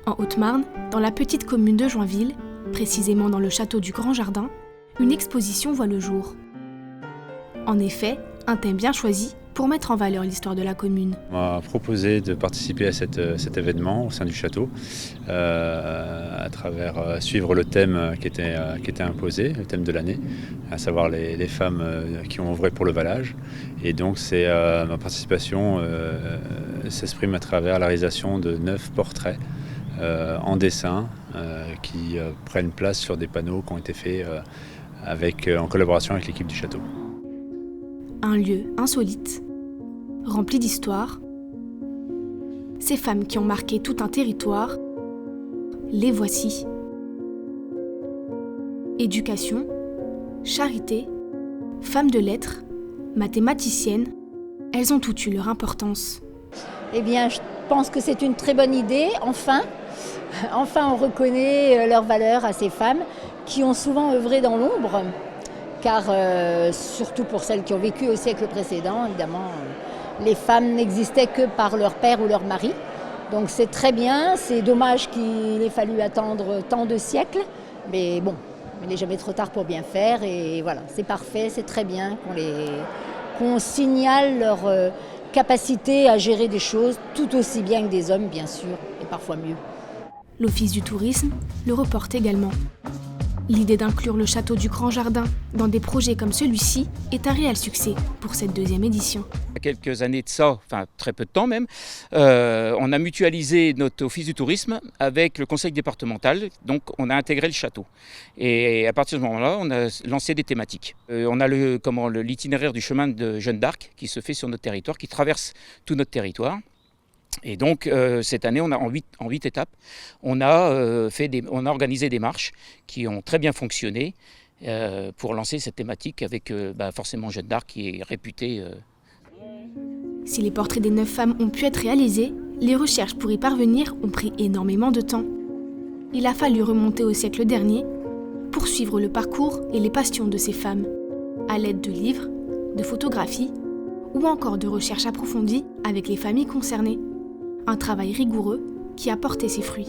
En Haute-Marne, dans la petite commune de Joinville, précisément dans le château du Grand Jardin, une exposition voit le jour. En effet, un thème bien choisi pour mettre en valeur l'histoire de la commune. On m'a proposé de participer à cet événement au sein du château, à travers suivre le thème qui était imposé, le thème de l'année, à savoir les femmes qui ont œuvré pour le vallage. Et donc ma participation s'exprime à travers la réalisation de 9 portraits en dessin qui prennent place sur des panneaux qui ont été faits en collaboration avec l'équipe du château. Un lieu insolite, rempli d'histoire. Ces femmes qui ont marqué tout un territoire, les voici. Éducation, charité, femmes de lettres, mathématiciennes, elles ont toutes eu leur importance. Eh bien, je pense que c'est une très bonne idée, enfin on reconnaît leur valeur à ces femmes qui ont souvent œuvré dans l'ombre. Car surtout pour celles qui ont vécu au siècle précédent, évidemment, les femmes n'existaient que par leur père ou leur mari. Donc c'est très bien, c'est dommage qu'il ait fallu attendre tant de siècles, mais bon, il n'est jamais trop tard pour bien faire et voilà, c'est parfait, c'est très bien qu'on signale leur capacité à gérer des choses tout aussi bien que des hommes, bien sûr, et parfois mieux. L'Office du tourisme le reporte également. L'idée d'inclure le château du Grand Jardin dans des projets comme celui-ci est un réel succès pour cette 2e édition. Il y a quelques années de ça, enfin très peu de temps même, on a mutualisé notre office du tourisme avec le conseil départemental, donc on a intégré le château. Et à partir de ce moment-là, on a lancé des thématiques. On a l'itinéraire du chemin de Jeanne d'Arc qui se fait sur notre territoire, qui traverse tout notre territoire. Et donc cette année, en 8 étapes, on a organisé des marches qui ont très bien fonctionné pour lancer cette thématique avec forcément Jeanne d'Arc qui est réputée. Si les portraits des 9 femmes ont pu être réalisés, les recherches pour y parvenir ont pris énormément de temps. Il a fallu remonter au siècle dernier pour suivre le parcours et les passions de ces femmes, à l'aide de livres, de photographies ou encore de recherches approfondies avec les familles concernées. Un travail rigoureux qui a porté ses fruits.